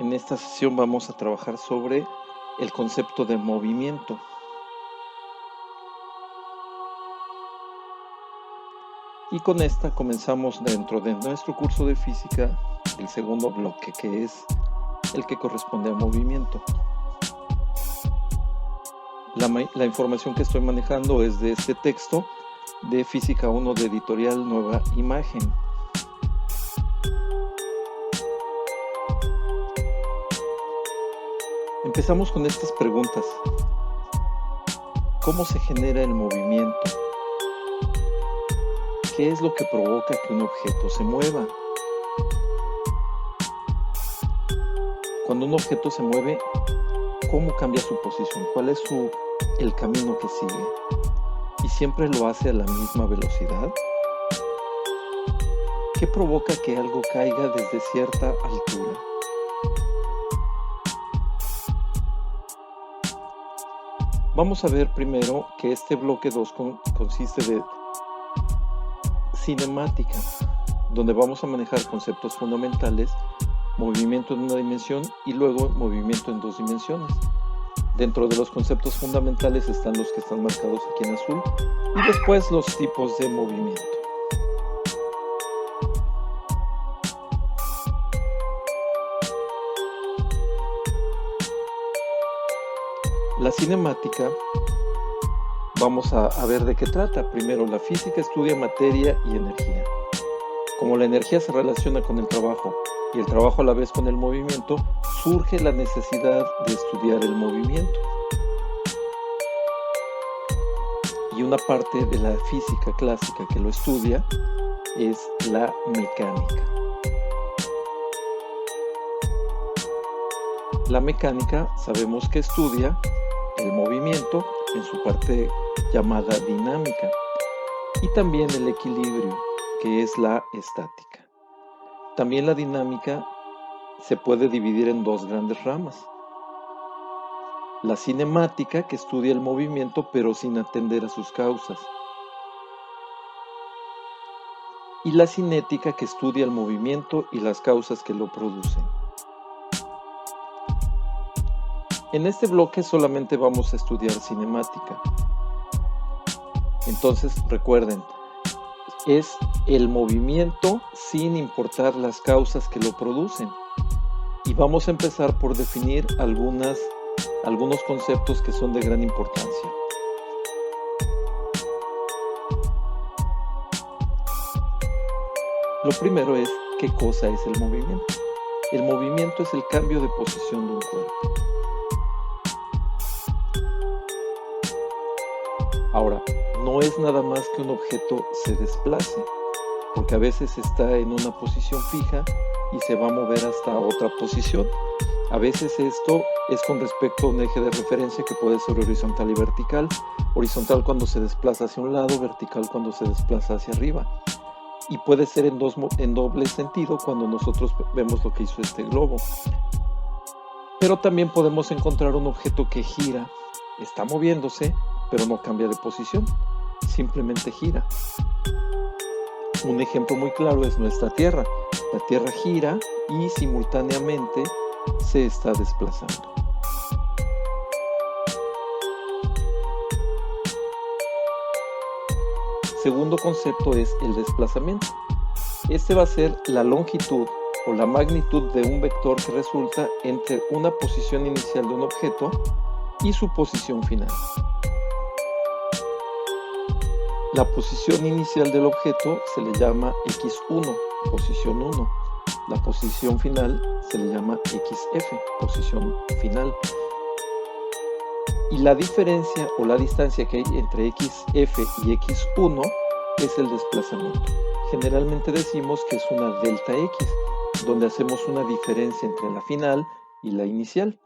En esta sesión vamos a trabajar sobre el concepto de movimiento. Y con esta comenzamos dentro de nuestro curso de física el segundo bloque, que es el que corresponde a movimiento. La información que estoy manejando es de este texto de Física 1 de Editorial Nueva Imagen. Empezamos con estas preguntas. ¿Cómo se genera el movimiento? ¿Qué es lo que provoca que un objeto se mueva? Cuando un objeto se mueve, ¿cómo cambia su posición? ¿Cuál es el camino que sigue? ¿Y siempre lo hace a la misma velocidad? ¿Qué provoca que algo caiga desde cierta altura? Vamos a ver primero que este bloque 2 consiste de cinemática, donde vamos a manejar conceptos fundamentales, movimiento en una dimensión y luego movimiento en dos dimensiones. Dentro de los conceptos fundamentales están los que están marcados aquí en azul y después los tipos de movimiento. La cinemática, vamos a ver de qué trata. Primero, la física estudia materia y energía. Como la energía se relaciona con el trabajo y el trabajo a la vez con el movimiento, surge la necesidad de estudiar el movimiento. Y una parte de la física clásica que lo estudia es la mecánica. La mecánica sabemos que estudia el movimiento en su parte llamada dinámica y también el equilibrio, que es la estática. También la dinámica se puede dividir en dos grandes ramas. La cinemática, que estudia el movimiento pero sin atender a sus causas. Y la cinética, que estudia el movimiento y las causas que lo producen. En este bloque solamente vamos a estudiar cinemática. Entonces, recuerden, es el movimiento sin importar las causas que lo producen. Y vamos a empezar por definir algunos conceptos que son de gran importancia. Lo primero es, ¿qué cosa es el movimiento? El movimiento es el cambio de posición de un cuerpo. Ahora, no es nada más que un objeto se desplace, porque a veces está en una posición fija y se va a mover hasta otra posición. A veces esto es con respecto a un eje de referencia que puede ser horizontal y vertical. Horizontal cuando se desplaza hacia un lado, vertical cuando se desplaza hacia arriba. Y puede ser en doble sentido cuando nosotros vemos lo que hizo este globo. Pero también podemos encontrar un objeto que gira, está moviéndose, pero no cambia de posición, simplemente gira. Un ejemplo muy claro es nuestra Tierra. La Tierra gira y simultáneamente se está desplazando. Segundo concepto es el desplazamiento. Este va a ser la longitud o la magnitud de un vector que resulta entre una posición inicial de un objeto y su posición final. La posición inicial del objeto se le llama x1, posición 1. La posición final se le llama xf, posición final. Y la diferencia o la distancia que hay entre xf y x1 es el desplazamiento. Generalmente decimos que es una delta x, donde hacemos una diferencia entre la final y la inicial.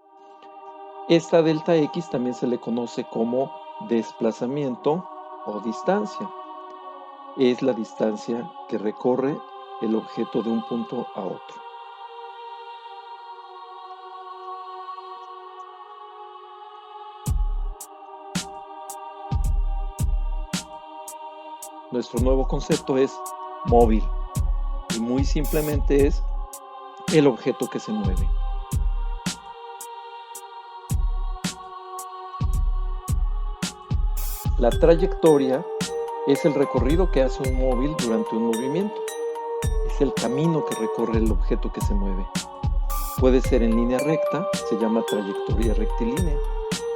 Esta delta x también se le conoce como desplazamiento o distancia. Es la distancia que recorre el objeto de un punto a otro. Nuestro nuevo concepto es móvil y muy simplemente es el objeto que se mueve. La trayectoria es el recorrido que hace un móvil durante un movimiento. Es el camino que recorre el objeto que se mueve. Puede ser en línea recta, se llama trayectoria rectilínea,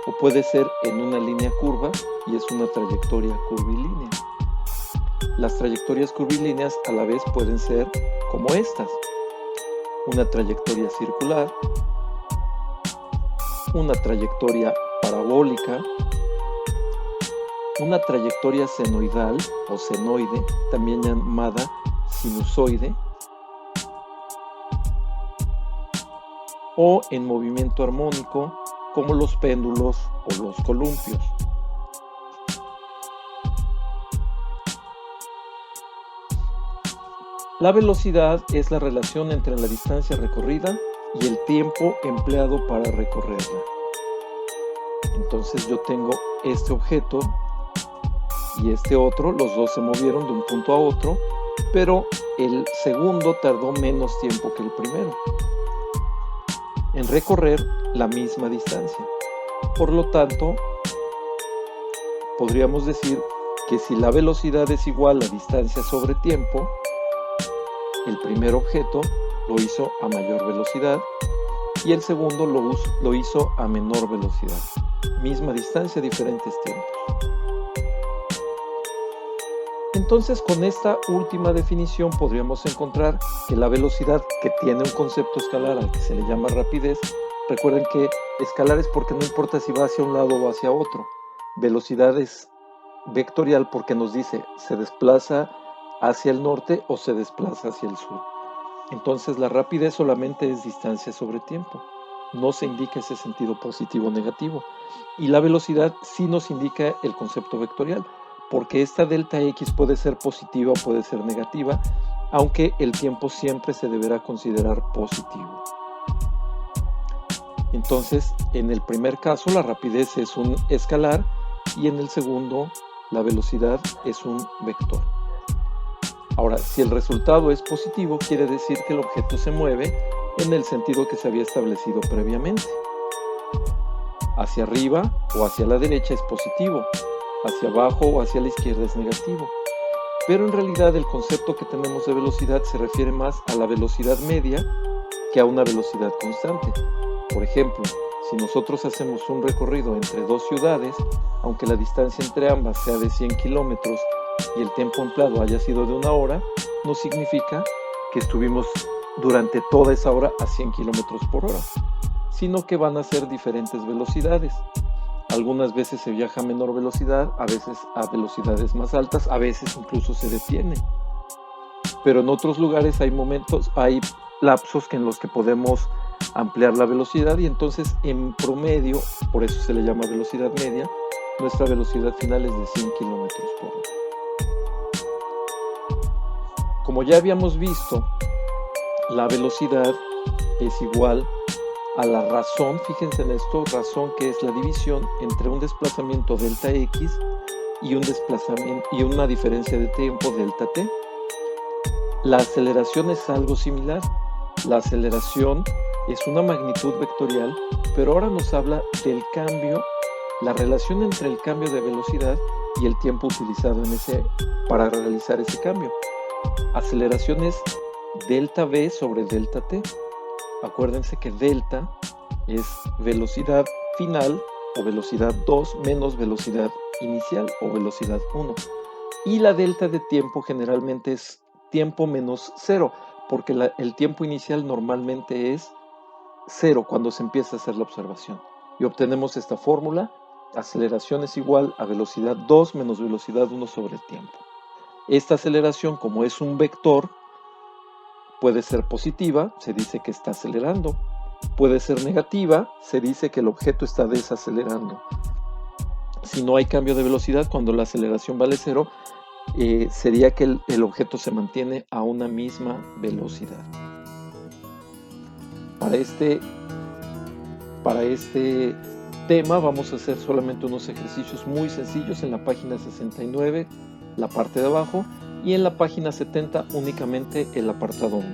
o puede ser en una línea curva y es una trayectoria curvilínea. Las trayectorias curvilíneas a la vez pueden ser como estas: una trayectoria circular, una trayectoria parabólica, una trayectoria senoidal o senoide, también llamada sinusoide, o en movimiento armónico, como los péndulos o los columpios. La velocidad es la relación entre la distancia recorrida y el tiempo empleado para recorrerla. Entonces yo tengo este objeto y este otro, los dos se movieron de un punto a otro, pero el segundo tardó menos tiempo que el primero en recorrer la misma distancia. Por lo tanto, podríamos decir que si la velocidad es igual a distancia sobre tiempo, el primer objeto lo hizo a mayor velocidad y el segundo lo hizo a menor velocidad. Misma distancia, diferentes tiempos. Entonces, con esta última definición podríamos encontrar que la velocidad, que tiene un concepto escalar al que se le llama rapidez, recuerden que escalar es porque no importa si va hacia un lado o hacia otro. Velocidad es vectorial porque nos dice se desplaza hacia el norte o se desplaza hacia el sur. Entonces la rapidez solamente es distancia sobre tiempo. No se indica ese sentido positivo o negativo. Y la velocidad sí nos indica el concepto vectorial, porque esta delta X puede ser positiva o puede ser negativa, aunque el tiempo siempre se deberá considerar positivo. Entonces, en el primer caso, la rapidez es un escalar y en el segundo, la velocidad es un vector. Ahora, si el resultado es positivo, quiere decir que el objeto se mueve en el sentido que se había establecido previamente. Hacia arriba o hacia la derecha es positivo, hacia abajo o hacia la izquierda es negativo. Pero en realidad el concepto que tenemos de velocidad se refiere más a la velocidad media que a una velocidad constante. Por ejemplo, si nosotros hacemos un recorrido entre dos ciudades, aunque la distancia entre ambas sea de 100 kilómetros y el tiempo empleado haya sido de 1 hora, no significa que estuvimos durante toda esa hora a 100 kilómetros por hora, sino que van a ser diferentes velocidades. Algunas veces se viaja a menor velocidad, a veces a velocidades más altas, a veces incluso se detiene. Pero en otros lugares hay lapsos en los que podemos ampliar la velocidad y entonces en promedio, por eso se le llama velocidad media, nuestra velocidad final es de 100 kilómetros por hora. Como ya habíamos visto, la velocidad es igual a la razón, fíjense en esto, razón que es la división entre un desplazamiento delta X y una diferencia de tiempo delta T. La aceleración es algo similar. La aceleración es una magnitud vectorial, pero ahora nos habla del cambio, la relación entre el cambio de velocidad y el tiempo utilizado para realizar ese cambio. Aceleración es delta V sobre delta T. Acuérdense que delta es velocidad final o velocidad 2 menos velocidad inicial o velocidad 1. Y la delta de tiempo generalmente es tiempo menos 0, porque el tiempo inicial normalmente es 0 cuando se empieza a hacer la observación. Y obtenemos esta fórmula: aceleración es igual a velocidad 2 menos velocidad 1 sobre el tiempo. Esta aceleración, como es un vector, puede ser positiva, se dice que está acelerando. Puede ser negativa, se dice que el objeto está desacelerando. Si no hay cambio de velocidad, cuando la aceleración vale 0, sería que el objeto se mantiene a una misma velocidad. Para este tema vamos a hacer solamente unos ejercicios muy sencillos en la página 69, la parte de abajo, y en la página 70 únicamente el apartado 1.